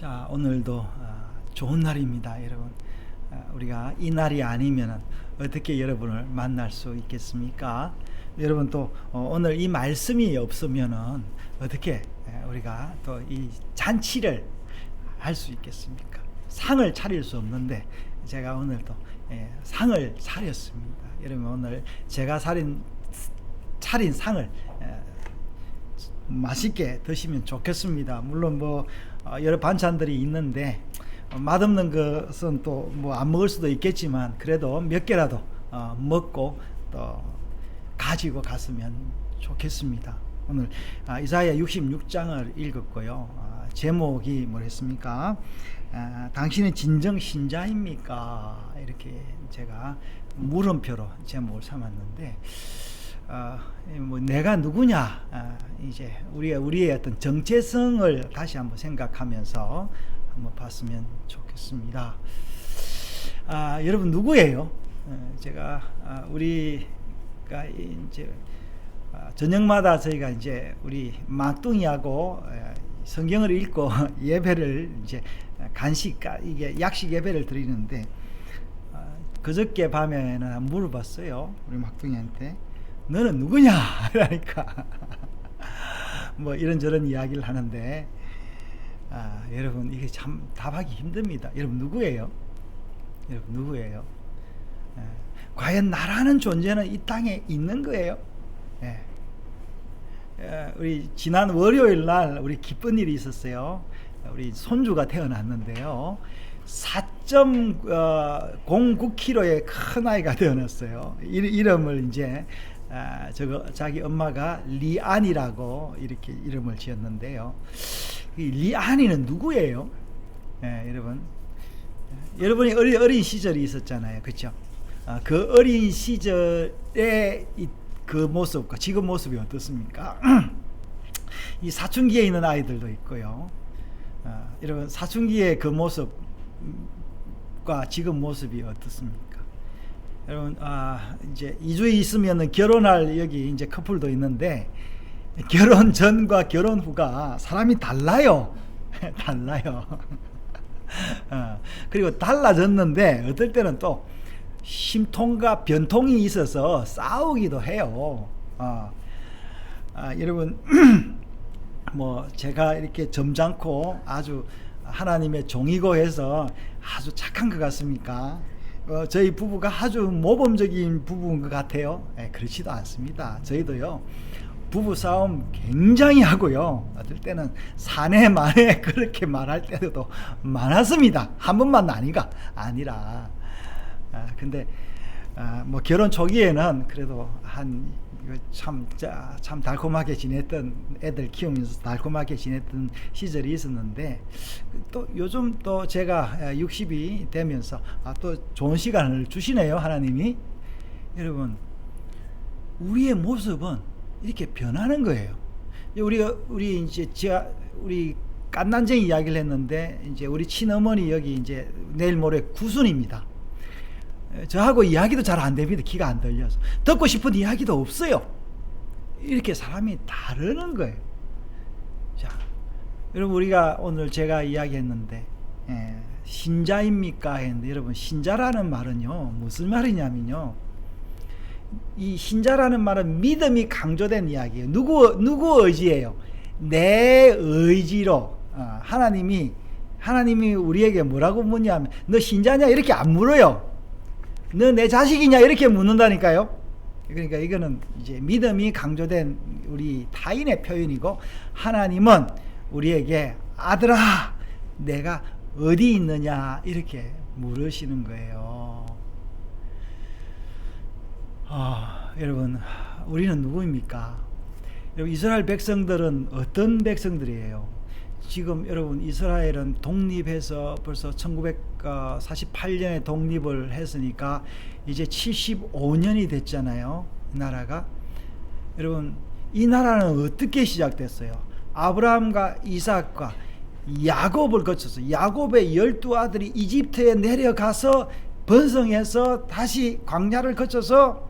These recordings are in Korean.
자, 오늘도 좋은 날입니다, 여러분. 우리가 이 날이 아니면 어떻게 여러분을 만날 수 있겠습니까? 여러분 또 오늘 이 말씀이 없으면 어떻게 우리가 또 이 잔치를 할 수 있겠습니까? 상을 차릴 수 없는데 제가 오늘 또 상을 차렸습니다. 여러분, 오늘 제가 차린 상을 맛있게 드시면 좋겠습니다. 물론 여러 반찬들이 있는데 맛없는 것은 또 안 먹을 수도 있겠지만 그래도 몇 개라도 먹고 또 가지고 갔으면 좋겠습니다. 오늘 이사야 66장을 읽었고요. 제목이 뭐랬습니까? 당신은 진정 신자입니까? 이렇게 제가 물음표로 제목을 삼았는데 내가 누구냐, 이제 우리의 어떤 정체성을 다시 한번 생각하면서 한번 봤으면 좋겠습니다. 여러분 누구예요? 제가 우리가 이제 저녁마다 저희가 이제 우리 막둥이하고 성경을 읽고 예배를 이제 이게 약식 예배를 드리는데 그저께 밤에는 물어봤어요, 우리 막둥이한테. 너는 누구냐? 그러니까 이런저런 이야기를 하는데 여러분 이게 참 답하기 힘듭니다. 여러분 누구예요? 여러분 누구예요? 과연 나라는 존재는 이 땅에 있는 거예요? 우리 지난 월요일 날 우리 기쁜 일이 있었어요. 우리 손주가 태어났는데요. 4.09kg의 큰 아이가 태어났어요. 이름을 이제 자기 엄마가 리안이라고 이렇게 이름을 지었는데요. 이 리안이는 누구예요? 여러분이 어린 시절이 있었잖아요, 그렇죠? 그 어린 시절의 그 모습과 지금 모습이 어떻습니까? 이 사춘기에 있는 아이들도 있고요. 여러분 사춘기의 그 모습과 지금 모습이 어떻습니까? 여러분 이제 2주에 있으면은 결혼할 여기 이제 커플도 있는데 결혼 전과 결혼 후가 사람이 달라요. 달라요. 그리고 달라졌는데 어떨 때는 또 심통과 변통이 있어서 싸우기도 해요. 여러분 제가 이렇게 점잖고 아주 하나님의 종이고 해서 아주 착한 것 같습니까? 저희 부부가 아주 모범적인 부부인 것 같아요. 그렇지도 않습니다. 저희도요 부부 싸움 굉장히 하고요, 어떨 때는 사내 만에 그렇게 말할 때도 많았습니다. 한 번만 아니라 근데 결혼 초기에는 그래도 참 달콤하게 지냈던, 애들 키우면서 달콤하게 지냈던 시절이 있었는데 또 요즘 또 제가 60이 되면서 또 좋은 시간을 주시네요, 하나님이. 여러분 우리의 모습은 이렇게 변하는 거예요. 우리 깐난쟁이 이야기를 했는데 이제 우리 친어머니 여기 이제 내일 모레 구순입니다. 저하고 이야기도 잘 안 됩니다. 귀가 안 들려서. 듣고 싶은 이야기도 없어요. 이렇게 사람이 다르는 거예요. 자, 여러분 우리가 오늘 제가 이야기했는데 신자입니까 했는데, 여러분 신자라는 말은요 무슨 말이냐면요, 이 신자라는 말은 믿음이 강조된 이야기예요. 누구 의지예요? 내 의지로. 하나님이 우리에게 뭐라고 묻냐면 너 신자냐 이렇게 안 물어요. 너 내 자식이냐 이렇게 묻는다니까요. 그러니까 이거는 이제 믿음이 강조된 우리 타인의 표현이고, 하나님은 우리에게 아들아 내가 어디 있느냐 이렇게 물으시는 거예요. 여러분 우리는 누구입니까? 여러분 이스라엘 백성들은 어떤 백성들이에요? 지금 여러분 이스라엘은 독립해서 벌써 1948년에 독립을 했으니까 이제 75년이 됐잖아요, 이 나라가. 여러분 이 나라는 어떻게 시작됐어요? 아브라함과 이삭과 야곱을 거쳐서 야곱의 12아들이 이집트에 내려가서 번성해서 다시 광야를 거쳐서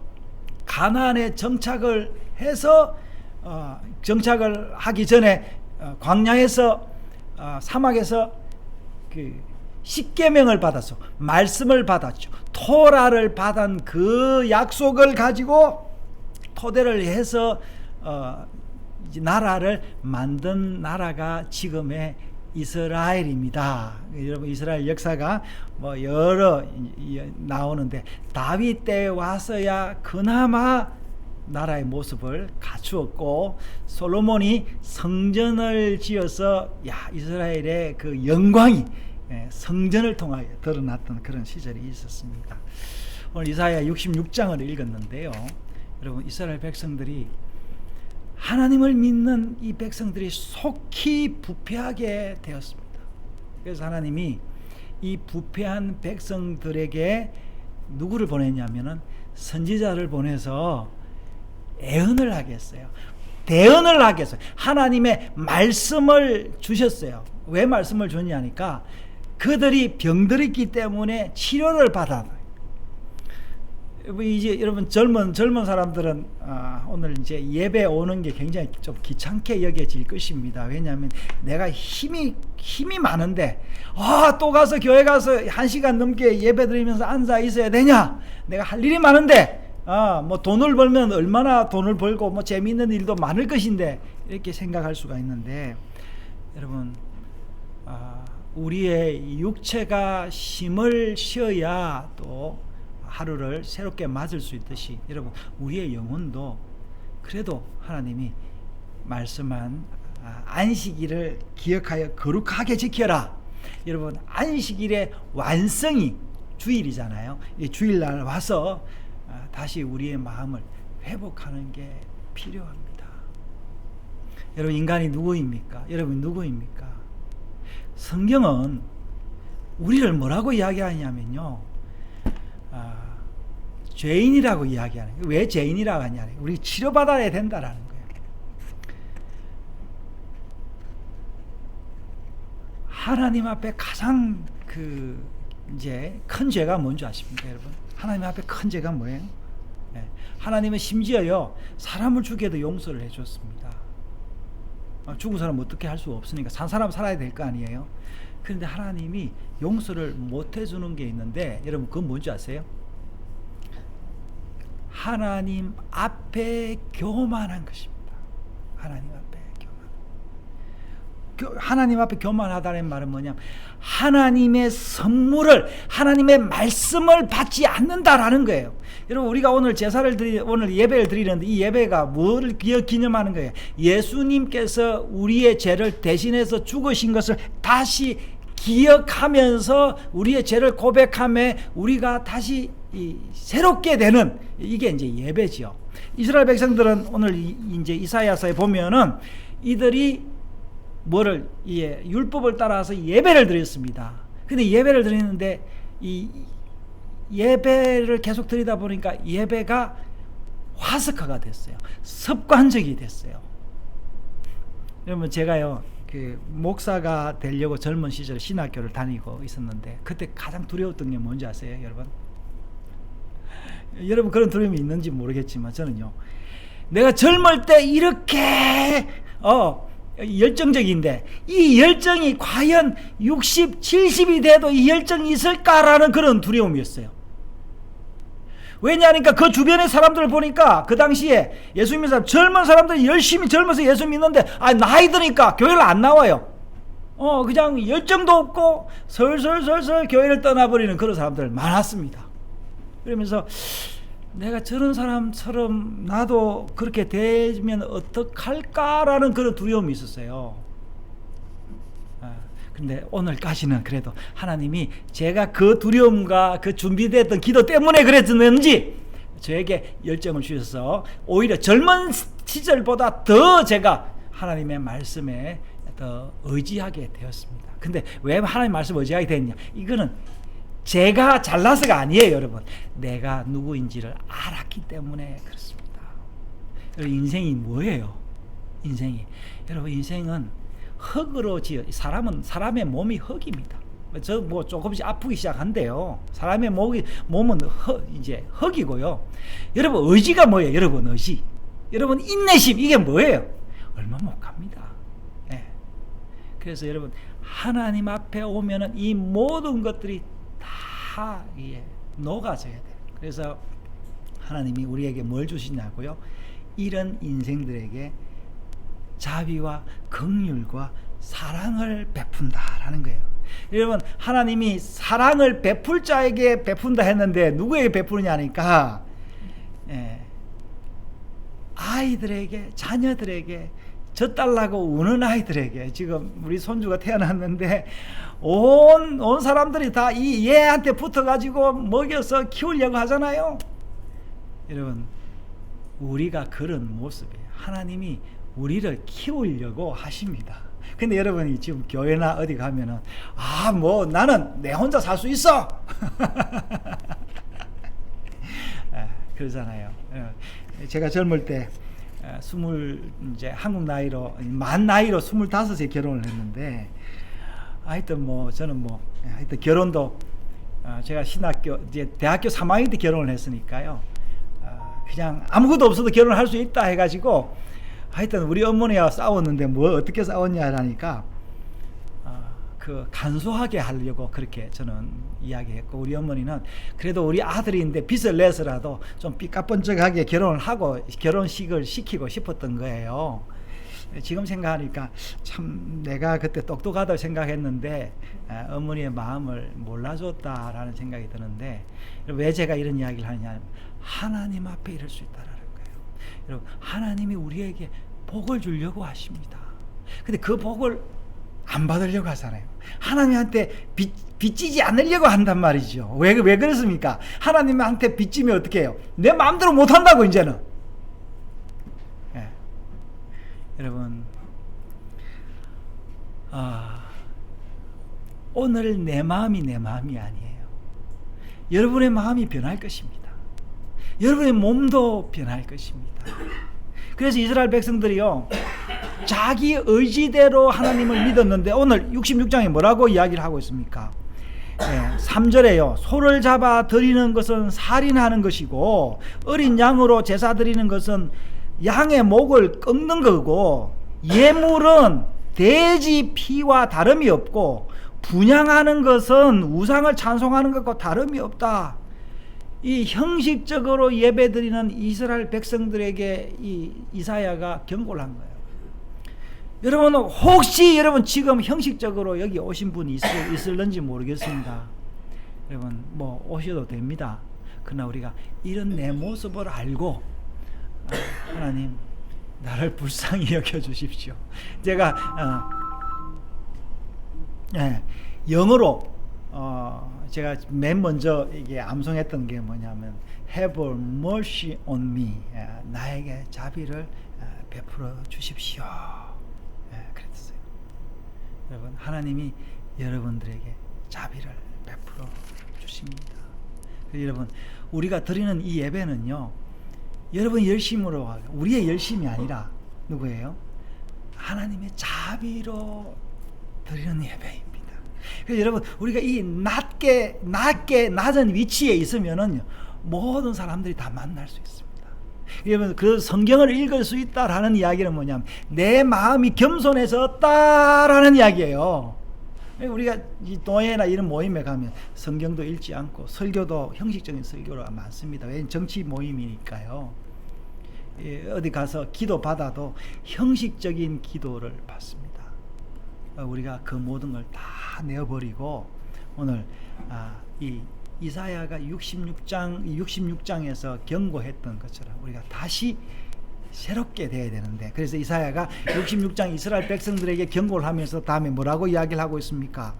가나안에 정착을 해서 정착을 하기 전에 광야에서 사막에서 그 십계명을 받았어. 말씀을 받았죠. 토라를 받은 그 약속을 가지고 토대를 해서 이제 나라를 만든 나라가 지금의 이스라엘입니다. 여러분 이스라엘 역사가 뭐 여러 나오는데 다윗 때에 와서야 그나마 나라의 모습을 갖추었고 솔로몬이 성전을 지어서 이스라엘의 그 영광이 성전을 통하여 드러났던 그런 시절이 있었습니다. 오늘 이사야 66장을 읽었는데요. 여러분 이스라엘 백성들이 하나님을 믿는 이 백성들이 속히 부패하게 되었습니다. 그래서 하나님이 이 부패한 백성들에게 누구를 보냈냐면은 선지자를 보내서 애언을 하게 했어요. 대언을 하게 했어요. 하나님의 말씀을 주셨어요. 왜 말씀을 줬냐니까 그들이 병들었기 때문에 치료를 받아. 이제 여러분 젊은 사람들은 오늘 이제 예배 오는 게 굉장히 좀 귀찮게 여겨질 것입니다. 왜냐하면 내가 힘이 많은데 또 가서 교회 가서 1시간 넘게 예배 드리면서 앉아 있어야 되냐? 내가 할 일이 많은데 뭐 돈을 벌면 얼마나 돈을 벌고 뭐 재미있는 일도 많을 것인데 이렇게 생각할 수가 있는데 여러분 우리의 육체가 힘을 쉬어야 또 하루를 새롭게 맞을 수 있듯이 여러분 우리의 영혼도 그래도 하나님이 말씀한 안식일을 기억하여 거룩하게 지켜라. 여러분 안식일의 완성이 주일이잖아요. 이 주일날 와서 다시 우리의 마음을 회복하는 게 필요합니다. 여러분 인간이 누구입니까? 여러분 누구입니까? 성경은 우리를 뭐라고 이야기하냐면요 죄인이라고 이야기하는 거예요. 왜 죄인이라고 하냐면 우리 치료받아야 된다라는 거예요. 하나님 앞에 가장 이제 큰 죄가 뭔지 아십니까, 여러분? 하나님 앞에 큰 죄가 뭐예요? 네. 하나님은 심지어요 사람을 죽여도 용서를 해줬습니다. 죽은 사람 어떻게 할 수 없으니까 산 사람 살아야 될 거 아니에요. 그런데 하나님이 용서를 못 해주는 게 있는데 여러분 그건 뭔지 아세요? 하나님 앞에 교만한 것입니다. 하나님 앞에 하나님 앞에 교만하다는 말은 뭐냐면 하나님의 선물을 하나님의 말씀을 받지 않는다라는 거예요. 여러분 우리가 오늘 오늘 예배를 드리는데 이 예배가 뭐를 기념하는 거예요? 예수님께서 우리의 죄를 대신해서 죽으신 것을 다시 기억하면서 우리의 죄를 고백하며 우리가 다시 새롭게 되는 이게 이제 예배지요. 이스라엘 백성들은 오늘 이제 이사야서에 보면은 이들이 뭐를 율법을 따라서 예배를 드렸습니다. 근데 예배를 드리는데 이 예배를 계속 드리다 보니까 예배가 화석화가 됐어요. 습관적이 됐어요. 여러분 제가요 목사가 되려고 젊은 시절에 신학교를 다니고 있었는데 그때 가장 두려웠던 게 뭔지 아세요, 여러분? 여러분 그런 두려움이 있는지 모르겠지만 저는요 내가 젊을 때 이렇게 열정적인데 이 열정이 과연 60, 70이 돼도 이 열정이 있을까라는 그런 두려움이었어요. 왜냐하니까 그 주변의 사람들을 보니까 그 당시에 예수 믿는 사람 젊은 사람들이 열심히 젊어서 예수 믿는데 나이 드니까 교회를 안 나와요. 그냥 열정도 없고 설설설설 교회를 떠나버리는 그런 사람들 많았습니다. 그러면서 내가 저런 사람처럼 나도 그렇게 되면 어떡할까라는 그런 두려움이 있었어요. 근데 오늘까지는 그래도 하나님이 제가 그 두려움과 그 준비됐던 기도 때문에 그랬는지 저에게 열정을 주셔서 오히려 젊은 시절보다 더 제가 하나님의 말씀에 더 의지하게 되었습니다. 근데 왜 하나님 말씀 의지하게 됐냐? 이거는 제가 잘나서가 아니에요, 여러분. 내가 누구인지를 알았기 때문에 그렇습니다. 여러분, 인생이 뭐예요? 여러분, 인생은 흙으로 지어. 사람의 몸이 흙입니다. 저 조금씩 아프기 시작한대요. 사람의 몸은 이제 흙이고요. 여러분, 의지가 뭐예요? 여러분, 의지. 여러분, 인내심, 이게 뭐예요? 얼마 못 갑니다. 네. 그래서 여러분, 하나님 앞에 오면은 이 모든 것들이 다 녹아져야 돼요. 그래서 하나님이 우리에게 뭘 주시냐고요? 이런 인생들에게 자비와 긍휼과 사랑을 베푼다라는 거예요. 여러분, 하나님이 사랑을 베풀 자에게 베푼다 했는데 누구에게 베푸느냐 하니까 아이들에게, 자녀들에게, 젖달라고 우는 아이들에게. 지금 우리 손주가 태어났는데 온 사람들이 다 이 얘한테 붙어가지고 먹여서 키우려고 하잖아요. 여러분, 우리가 그런 모습이에요. 하나님이 우리를 키우려고 하십니다. 근데 여러분이 지금 교회나 어디 가면은 뭐 나는 내 혼자 살 수 있어 그러잖아요. 제가 젊을 때 이제 한국 나이로 만 나이로 25에 결혼을 했는데, 하여튼 저는 하여튼 결혼도 제가 신학교 이제 대학교 3학년 때 결혼을 했으니까요. 그냥 아무것도 없어도 결혼할 수 있다 해가지고, 하여튼 우리 어머니와 싸웠는데 어떻게 싸웠냐라니까 간소하게 하려고 그렇게 저는 이야기했고, 우리 어머니는 그래도 우리 아들인데 빚을 내서라도 좀 삐까뻔쩍하게 결혼을 하고 결혼식을 시키고 싶었던 거예요. 지금 생각하니까 참 내가 그때 똑똑하다고 생각했는데 어머니의 마음을 몰라줬다라는 생각이 드는데, 왜 제가 이런 이야기를 하느냐, 하나님 앞에 이럴 수 있다라는 거예요. 여러분, 하나님이 우리에게 복을 주려고 하십니다. 근데 그 복을 안 받으려고 하잖아요. 하나님한테 빚지지 않으려고 한단 말이죠. 왜 그렇습니까? 하나님한테 빚지면 어떻게 해요? 내 마음대로 못한다고 이제는. 여러분, 오늘 내 마음이 아니에요. 여러분의 마음이 변할 것입니다. 여러분의 몸도 변할 것입니다. 그래서 이스라엘 백성들이요, 자기 의지대로 하나님을 믿었는데 오늘 66장에 뭐라고 이야기를 하고 있습니까? 3절에요. 소를 잡아 드리는 것은 살인하는 것이고, 어린 양으로 제사 드리는 것은 양의 목을 꺾는 거고, 예물은 돼지 피와 다름이 없고, 분향하는 것은 우상을 찬송하는 것과 다름이 없다. 이 형식적으로 예배드리는 이스라엘 백성들에게 이사야가 경고를 한 거예요. 여러분, 혹시 여러분 지금 형식적으로 여기 오신 분이 있을는지 모르겠습니다. 여러분, 오셔도 됩니다. 그러나 우리가 이런 내 모습을 알고, 하나님 나를 불쌍히 여겨주십시오. 제가 영어로 제가 맨 먼저 이게 암송했던 게 뭐냐면 Have mercy on me, 나에게 자비를 베풀어 주십시오. 그랬어요. 여러분, 하나님이 여러분들에게 자비를 베풀어 주십니다. 여러분, 우리가 드리는 이 예배는요, 여러분 열심으로, 우리의 열심이 아니라 누구예요? 하나님의 자비로 드리는 예배입니다. 그래서 여러분, 우리가 이 낮은 위치에 있으면은 모든 사람들이 다 만날 수 있습니다. 여러분, 그 성경을 읽을 수 있다라는 이야기는 뭐냐면 내 마음이 겸손해졌다라는 이야기예요. 우리가 이 동해나 이런 모임에 가면 성경도 읽지 않고 설교도 형식적인 설교가 많습니다. 왜냐하면 정치 모임이니까요. 어디 가서 기도 받아도 형식적인 기도를 받습니다. 우리가 그 모든 걸 다 내어버리고 오늘 이 이사야가 66장에서 경고했던 것처럼 우리가 다시 새롭게 돼야 되는데, 그래서 이사야가 66장 이스라엘 백성들에게 경고를 하면서 다음에 뭐라고 이야기를 하고 있습니까?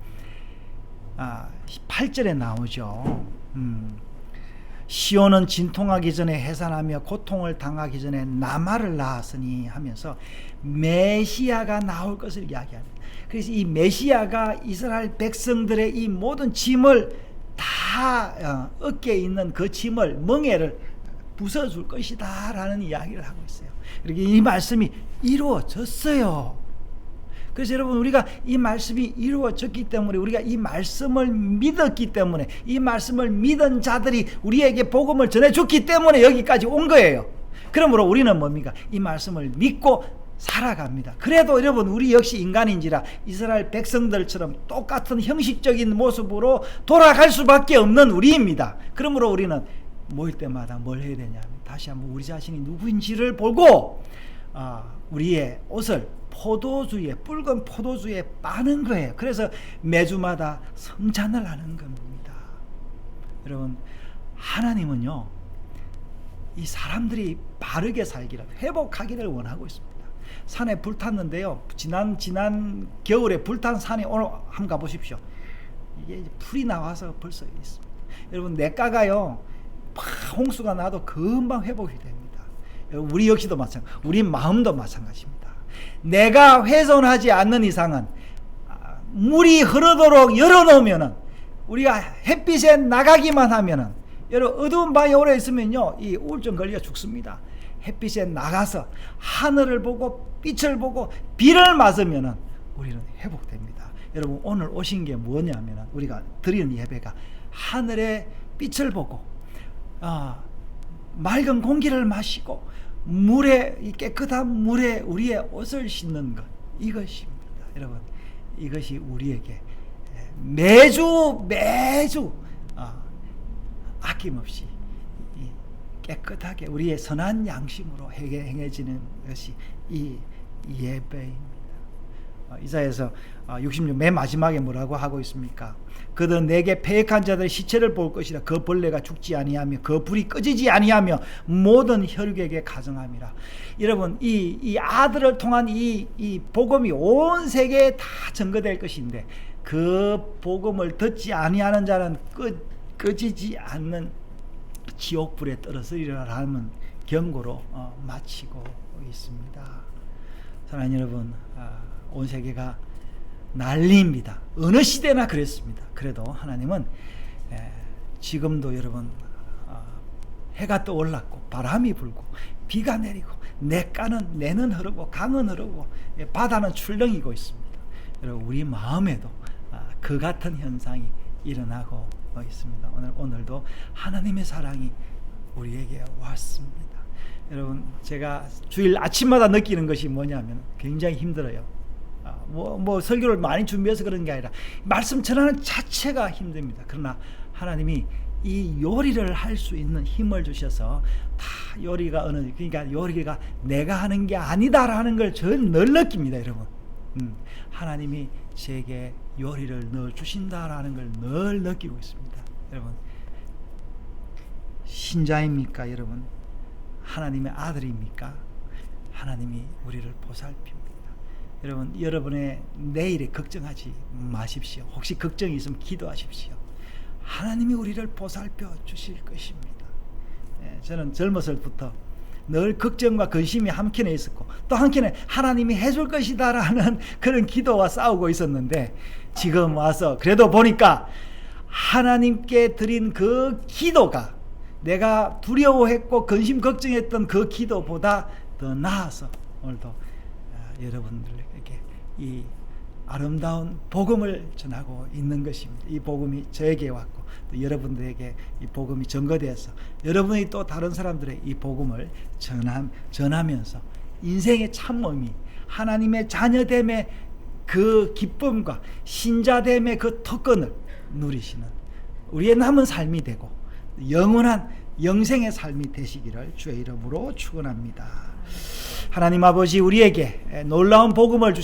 8절에 나오죠. 시온은 진통하기 전에 해산하며 고통을 당하기 전에 나말을 낳았으니 하면서 메시아가 나올 것을 이야기합니다. 그래서 이 메시아가 이스라엘 백성들의 이 모든 짐을 다 어깨에 있는 그 짐을, 멍에를 부숴줄 것이다 라는 이야기를 하고 있어요. 그리고 이 말씀이 이루어졌어요. 그래서 여러분, 우리가 이 말씀이 이루어졌기 때문에, 우리가 이 말씀을 믿었기 때문에, 이 말씀을 믿은 자들이 우리에게 복음을 전해줬기 때문에 여기까지 온 거예요. 그러므로 우리는 뭡니까? 이 말씀을 믿고 살아갑니다. 그래도 여러분 우리 역시 인간인지라 이스라엘 백성들처럼 똑같은 형식적인 모습으로 돌아갈 수밖에 없는 우리입니다. 그러므로 우리는 모일 때마다 뭘 해야 되냐면 다시 한번 우리 자신이 누구인지를 보고 우리의 옷을 붉은 포도주에 빠는 거예요. 그래서 매주마다 성찬을 하는 겁니다. 여러분, 하나님은요, 이 사람들이 바르게 살기를, 회복하기를 원하고 있습니다. 산에 불탔는데요, 지난 겨울에 불탄 산에 오늘 한번 가보십시오. 이게 풀이 나와서 벌써 있습니다. 여러분, 냇가가요, 홍수가 나도 금방 회복이 됩니다. 여러분, 우리 역시도 마찬가지, 우리 마음도 마찬가지입니다. 내가 훼손하지 않는 이상은 물이 흐르도록 열어놓으면은, 우리가 햇빛에 나가기만 하면은, 여러분, 어두운 방에 오래 있으면요, 이 우울증 걸려 죽습니다. 햇빛에 나가서 하늘을 보고 빛을 보고 비를 맞으면은 우리는 회복됩니다. 여러분, 오늘 오신 게 뭐냐면은, 우리가 드리는 예배가 하늘의 빛을 보고 맑은 공기를 마시고 이 깨끗한 물에 우리의 옷을 씻는 것, 이것입니다. 여러분, 이것이 우리에게 매주 아낌없이 깨끗하게 우리의 선한 양심으로 행해지는 것이 이 예배입니다. 이사야서 66 맨 마지막에 뭐라고 하고 있습니까? 그들은 내게 패역한 자들의 시체를 볼 것이라. 그 벌레가 죽지 아니하며 그 불이 꺼지지 아니하며 모든 혈육에게 가증함이라. 여러분, 이 아들을 통한 이 복음이 온 세계에 다 전거될 것인데, 그 복음을 듣지 아니하는 자는 꺼지지 않는 지옥불에 떨어뜨리라는 경고로 마치고 있습니다. 사랑하는 여러분, 온 세계가 난리입니다. 어느 시대나 그랬습니다. 그래도 하나님은 지금도 여러분, 해가 떠올랐고 바람이 불고 비가 내리고 내는 흐르고 강은 흐르고 바다는 출렁이고 있습니다. 여러분, 우리 마음에도 그 같은 현상이 일어나고 있습니다. 오늘도 하나님의 사랑이 우리에게 왔습니다. 여러분, 제가 주일 아침마다 느끼는 것이 뭐냐면 굉장히 힘들어요. 설교를 많이 준비해서 그런 게 아니라 말씀 전하는 자체가 힘듭니다. 그러나 하나님이 이 요리를 할 수 있는 힘을 주셔서 다 요리가 그러니까 요리가 내가 하는 게 아니다라는 걸 저는 늘 느낍니다. 여러분, 하나님이 제게 요리를 넣어 주신다라는 걸 늘 느끼고 있습니다. 여러분, 신자입니까? 여러분, 하나님의 아들입니까? 하나님이 우리를 보살핍니다. 여러분, 여러분의 내일에 걱정하지 마십시오. 혹시 걱정이 있으면 기도하십시오. 하나님이 우리를 보살펴 주실 것입니다. 저는 젊었을 때부터 늘 걱정과 근심이 한켠에 있었고, 또 한켠에 하나님이 해줄 것이다라는 그런 기도와 싸우고 있었는데, 지금 와서 그래도 보니까 하나님께 드린 그 기도가 내가 두려워했고 근심 걱정했던 그 기도보다 더 나아서 오늘도 여러분들에게 이 아름다운 복음을 전하고 있는 것입니다. 이 복음이 저에게 왔고 또 여러분들에게 이 복음이 전거되어서 여러분이 또 다른 사람들의 이 복음을 전하면서 인생의 참 의미, 하나님의 자녀됨의 그 기쁨과 신자됨의 그 특권을 누리시는 우리의 남은 삶이 되고 영원한 영생의 삶이 되시기를 주의 이름으로 축원합니다. 하나님 아버지, 우리에게 놀라운 복음을